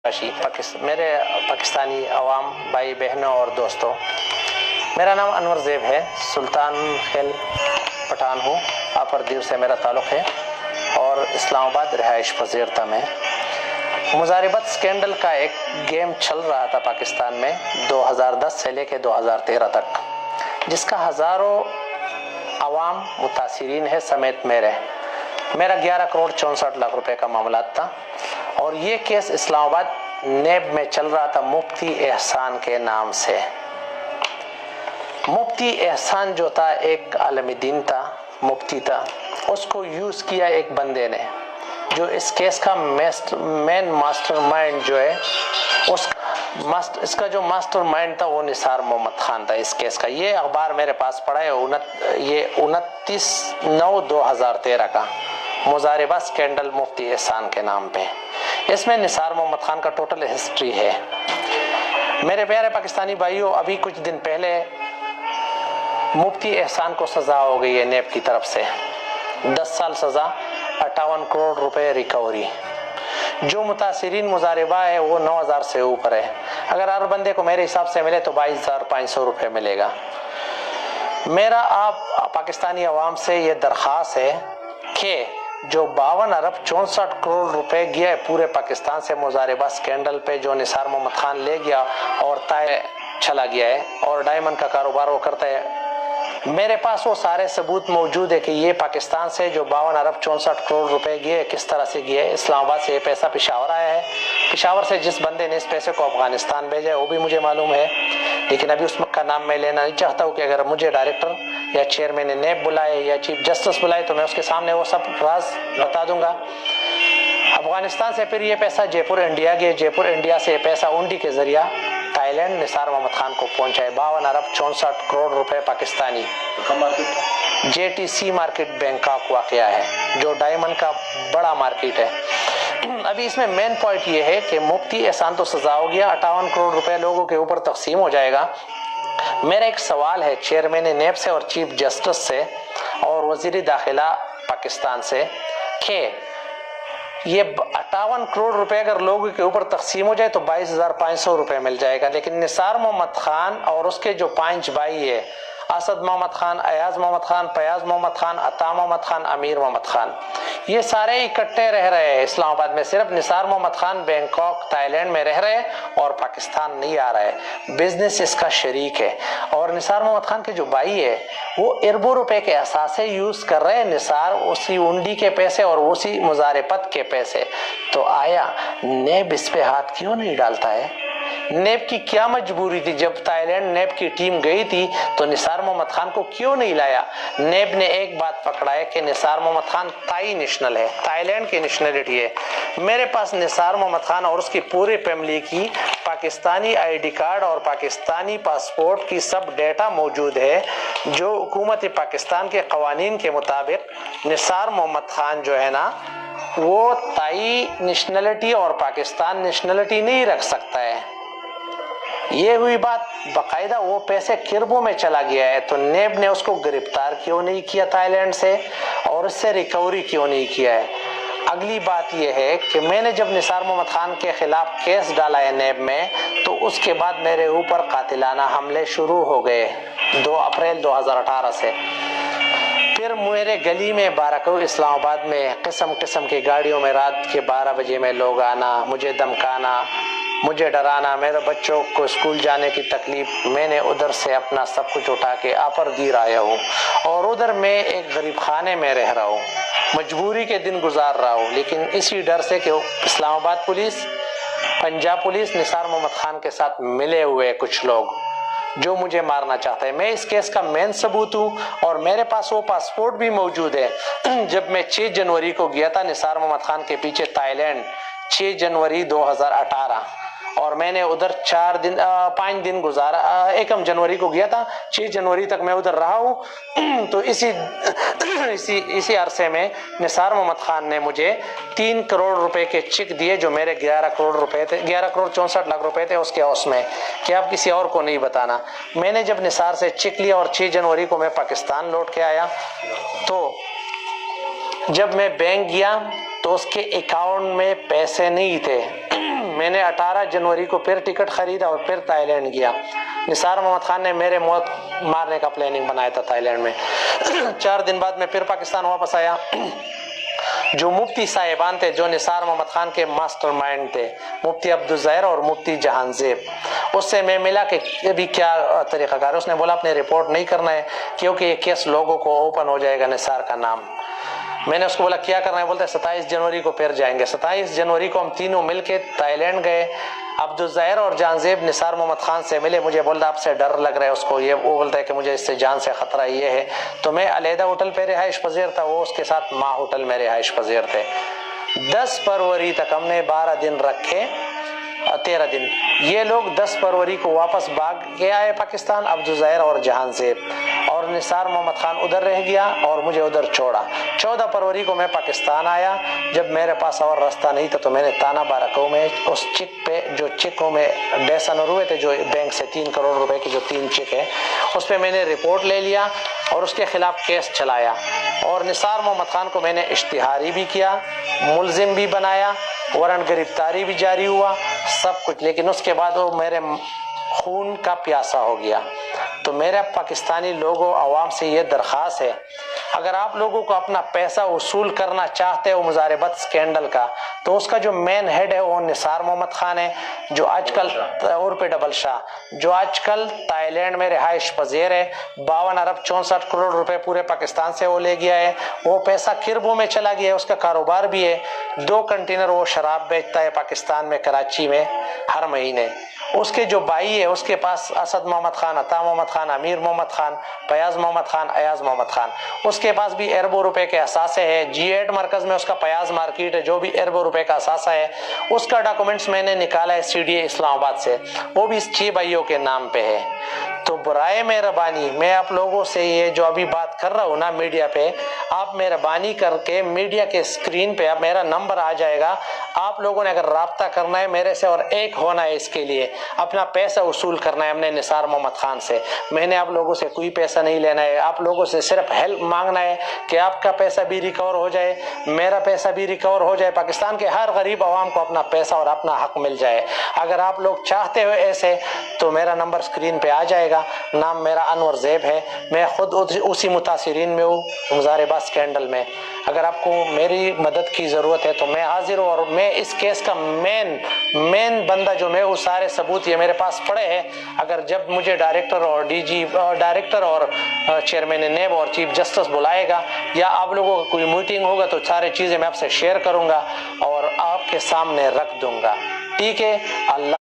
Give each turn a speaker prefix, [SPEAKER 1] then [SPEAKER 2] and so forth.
[SPEAKER 1] میرے پاکستانی عوام بھائی بہنوں اور دوستوں، میرا نام انور زیب ہے، سلطان خیل پٹھان ہوں، آپردیو سے میرا تعلق ہے اور اسلام آباد رہائش پذیرتا میں مزاربت سکینڈل کا ایک گیم چل رہا تھا پاکستان میں 2010 سے لے کے 2013 تک، جس کا ہزاروں عوام متاثرین ہے سمیت میرا 11 کروڑ 64 لاکھ روپے کا معاملات تھا، اور یہ کیس اسلام آباد نیب میں چل رہا تھا مفتی احسان کے نام سے۔ مفتی احسان جو تھا ایک عالم دین تھا، مفتی تھا، اس کو یوز کیا ایک بندے نے جو اس کیس کا مین ماسٹر مائنڈ جو ہے، اس کا جو ماسٹر مائنڈ تھا وہ نثار محمد خان تھا اس کیس کا۔ یہ اخبار میرے پاس پڑا ہے، یہ 29/9/2013 کا مزاربہ سکینڈل مفتی احسان کے نام پہ۔ اس میں نثار محمد خان کا ٹوٹل ہسٹری ہے۔ میرے پیارے پاکستانی بھائیوں، ابھی کچھ دن پہلے مفتی احسان کو سزا ہو گئی ہے نیب کی طرف سے، 10 سال سزا، 58 کروڑ روپے ریکوری۔ جو متاثرین مزاربہ ہے وہ 9,000 سے اوپر ہے۔ اگر ہر بندے کو میرے حساب سے ملے تو 22,500 روپے ملے گا۔ میرا آپ پاکستانی عوام سے یہ درخواست ہے کہ جو 52 ارب 64 کروڑ روپے گیا ہے پورے پاکستان سے مزاربہ سکینڈل پہ، جو نثار محمد خان لے گیا اور طے چلا گیا ہے اور ڈائمنڈ کا کاروبار وہ کرتا ہے، میرے پاس وہ سارے ثبوت موجود ہے کہ یہ پاکستان سے جو 52 ارب 64 کروڑ روپے گئے کس طرح سے گئے۔ اسلام آباد سے یہ پیسہ پشاور آیا ہے، پشاور سے جس بندے نے اس پیسے کو افغانستان بھیجا ہے وہ بھی مجھے معلوم ہے، لیکن ابھی اس کا نام میں لینا نہیں چاہتا ہوں کہ اگر مجھے ڈائریکٹر یا چیئرمین نیب بلائے یا چیف جسٹس بلائے تو میں اس کے سامنے وہ سب راز بتا دوں گا۔ افغانستان سے پھر یہ پیسہ جے پور انڈیا گیا، جے پور انڈیا سے یہ پیسہ انڈی کے ذریعہ تھائی لینڈ نثار محمد خان کو پہنچائے۔ 52 ارب 64 کروڑ روپے پاکستانی JTC مارکیٹ بینکاک واقعہ ہے، جو ڈائمنڈ کا بڑا مارکیٹ ہے۔ ابھی اس میں مین پوائنٹ یہ ہے کہ مفتی احسان تو سزا ہو گیا، 58 کروڑ روپے لوگوں کے اوپر تقسیم ہو جائے گا۔ میرا ایک سوال ہے چیئرمین نیب سے اور چیف جسٹس سے اور وزیر داخلہ پاکستان سے کہ یہ 58 کروڑ روپے اگر لوگوں کے اوپر تقسیم ہو جائے تو 22,500 روپے مل جائے گا، لیکن نثار محمد خان اور اس کے جو 5 بھائی ہے، اسد محمد خان، ایاز محمد خان، فیاض محمد خان، عطا محمد خان، امیر محمد خان، یہ سارے اکٹھے رہ رہے ہیں اسلام آباد میں۔ صرف نثار Muhammad Khan Bangkok Thai land میں رہ رہے اور پاکستان نہیں آ رہا ہے، بزنس اس کا شریک ہے۔ اور نثار محمد خان کے جو بھائی ہے وہ اربوں روپے کے اثاثے یوز کر رہے ہیں، نثار اسی انڈی کے پیسے اور اسی مزاربت کے پیسے۔ تو آیا نیب اس پہ ہاتھ کیوں نہیں ڈالتا ہے؟ نیب کی کیا مجبوری تھی؟ جب تھائی لینڈ نیب کی ٹیم گئی تھی تو نثار محمد خان کو کیوں نہیں لایا؟ نیب نے ایک بات پکڑا ہے کہ نثار محمد خان تھائی نیشنل ہے، تھائی لینڈ کی نیشنلٹی ہے۔ میرے پاس نثار محمد خان اور اس کی پوری فیملی کی پاکستانی ID کارڈ اور پاکستانی پاسپورٹ کی سب ڈیٹا موجود ہے، جو حکومت پاکستان کے قوانین کے مطابق نثار محمد خان جو ہے نا وہ تھائی نیشنلٹی اور پاکستان نیشنلٹی نہیں رکھ سکتا ہے۔ یہ ہوئی بات، باقاعدہ وہ پیسے کربوں میں چلا گیا ہے، تو نیب نے اس کو گرفتار کیوں نہیں کیا تھائی لینڈ سے اور اس سے ریکوری کیوں نہیں کیا ہے؟ اگلی بات یہ ہے کہ میں نے جب نثار محمد خان کے خلاف کیس ڈالا ہے نیب میں تو اس کے بعد میرے اوپر قاتلانہ حملے شروع ہو گئے 2 اپریل 2018 سے۔ پھر میرے گلی میں بارکو اسلام آباد میں قسم قسم کی گاڑیوں میں رات کے 12 بجے میں لوگ آنا، مجھے دھمکانا، مجھے ڈرانا، میرے بچوں کو اسکول جانے کی تکلیف۔ میں نے ادھر سے اپنا سب کچھ اٹھا کے آپردیر آیا ہوں اور ادھر میں ایک غریب خانے میں رہ رہا ہوں، مجبوری کے دن گزار رہا ہوں، لیکن اسی ڈر سے کہ اسلام آباد پولیس، پنجاب پولیس نثار محمد خان کے ساتھ ملے ہوئے کچھ لوگ جو مجھے مارنا چاہتا ہے۔ میں اس کیس کا مین ثبوت ہوں اور میرے پاس وہ پاسپورٹ بھی موجود ہے۔ جب میں 6 جنوری کو گیا تھا نثار محمد خان کے پیچھے تھائی لینڈ، 6 جنوری 2018، اور میں نے ادھر 5 دن گزارا، 1 جنوری کو گیا تھا، 6 جنوری تک میں ادھر رہا ہوں۔ تو اسی عرصے میں نثار محمد خان نے مجھے 3 کروڑ روپے کے چیک دیے، جو میرے 11 کروڑ روپے تھے، 11 کروڑ 64 لاکھ روپے تھے اس کے ہاؤس میں، کہ اب کسی اور کو نہیں بتانا۔ میں نے جب نثار سے چیک لیا اور 6 جنوری کو میں پاکستان لوٹ کے آیا، تو جب میں بینک گیا تو اس کے اکاؤنٹ میں پیسے نہیں تھے۔ میں نے 18 جنوری کو پھر ٹکٹ خریدا اور پھر تھائی لینڈ گیا۔ نثار محمد خان نے میرے موت مارنے کا پلاننگ بنایا تھا تھائی لینڈ میں۔ 4 دن بعد میں پھر پاکستان واپس آیا۔ جو مفتی صاحبان تھے جو نثار محمد خان کے ماسٹر مائنڈ تھے، مفتی عبدالظاہر اور مفتی جہان زیب، اس سے میں ملا کہ ابھی کیا طریقہ کار ہے۔ اس نے بولا اپنے رپورٹ نہیں کرنا ہے کیونکہ یہ کیس لوگوں کو اوپن ہو جائے گا نثار کا نام۔ میں نے اس کو بولا کیا کرنا ہے؟ بولتا ہے 27 جنوری کو پھر جائیں گے۔ 27 جنوری کو ہم تینوں مل کے تھائی لینڈ گئے۔ عبدالظاہر اور جہان زیب نثار محمد خان سے ملے، مجھے بولتا آپ سے ڈر لگ رہا ہے اس کو، یہ وہ بولتا ہے کہ مجھے اس سے جان سے خطرہ یہ ہے۔ تو میں علیحدہ ہوٹل پہ رہائش پذیر تھا، وہ اس کے ساتھ ماں ہوٹل میں رہائش پذیر تھے۔ 10 فروری تک ہم نے 12 دن رکھے، 13 دن۔ یہ لوگ 10 فروری کو واپس بھاگ کے آئے پاکستان، عبدالظاہر اور جہان زیب، اور نثار محمد خان ادھر رہ گیا اور مجھے ادھر چھوڑا۔ 14 فروری کو میں پاکستان آیا۔ جب میرے پاس اور راستہ نہیں تھا تو میں نے تانا بارکو میں اس چیک پہ، جو چیکوں میں ڈیسنر ہوئے تھے، جو بینک سے 3 کروڑ روپے کی جو 3 چیک ہے، اس پہ میں نے رپورٹ لے لیا اور اس کے خلاف کیس چلایا۔ اور نثار محمد خان کو میں نے اشتہاری بھی کیا، ملزم بھی بنایا، وارنٹ گرفتاری بھی جاری ہوا، سب کچھ۔ لیکن اس کے بعد وہ میرے خون کا پیاسا ہو گیا۔ تو میرا پاکستانی لوگوں، عوام سے یہ درخواست ہے، اگر آپ لوگوں کو اپنا پیسہ وصول کرنا چاہتے ہو مزاربت اسکینڈل کا، تو اس کا جو مین ہیڈ ہے وہ نثار محمد خان ہے، جو آج کل اور پہ ڈبل شاہ، جو آج کل تھائی لینڈ میں رہائش پذیر ہے۔ 52 ارب 64 کروڑ روپے پورے پاکستان سے وہ لے گیا ہے۔ وہ پیسہ کربوں میں چلا گیا ہے، اس کا کاروبار بھی ہے۔ 2 کنٹینر وہ شراب بیچتا ہے پاکستان میں، کراچی میں، ہر مہینے۔ اس کے جو بھائی ہے، اس کے پاس اسد محمد خان، عطا محمد خان، امیر محمد خان، فیاض محمد خان، ایاز محمد خان، اس کے پاس بھی اربوں روپے کے اثاثے ہے۔ G8 مرکز میں اس کا فیاض مارکیٹ ہے، جو بھی اربوں روپے کا اثاثہ ہے۔ اس کا ڈاکومنٹس میں نے نکالا ہے CDA اسلام آباد سے، وہ بھی اس 6 بھائیوں کے نام پہ ہے۔ تو برائے مہربانی میں آپ لوگوں سے یہ جو ابھی بات کر رہا ہوں نا میڈیا پہ، آپ مہربانی کر کے میڈیا کے اسکرین پہ اب میرا نمبر آ جائے گا۔ آپ لوگوں نے اگر رابطہ کرنا ہے میرے سے اور ایک ہونا ہے، اس کے لیے اپنا پیسہ وصول کرنا ہے ہم نے نثار محمد خان سے۔ میں نے آپ لوگوں سے کوئی پیسہ نہیں لینا ہے، آپ لوگوں سے صرف ہیلپ مانگنا ہے کہ آپ کا پیسہ بھی ریکور ہو جائے، میرا پیسہ بھی ریکور ہو جائے، پاکستان کے ہر غریب عوام کو اپنا پیسہ اور اپنا حق مل جائے۔ اگر آپ لوگ چاہتے ہو ایسے تو میرا نمبر اسکرین پہ آ جائے گا۔ نام میرا انور زیب ہے، میں خود اسی متاثرین میں ہوں، مزاربہ اسکینڈل میں۔ اگر آپ کو میری مدد کی ضرورت ہے تو میں حاضر ہوں، اور میں اس کیس کا مین بندہ جو میں، وہ سارے ثبوت یہ میرے پاس پڑے ہیں۔ اگر جب مجھے ڈائریکٹر اور چیئرمین نیب اور چیف جسٹس بلائے گا، یا آپ لوگوں کا کوئی میٹنگ ہوگا، تو سارے چیزیں میں آپ سے شیئر کروں گا اور آپ کے سامنے رکھ دوں گا۔ ٹھیک ہے؟ اللہ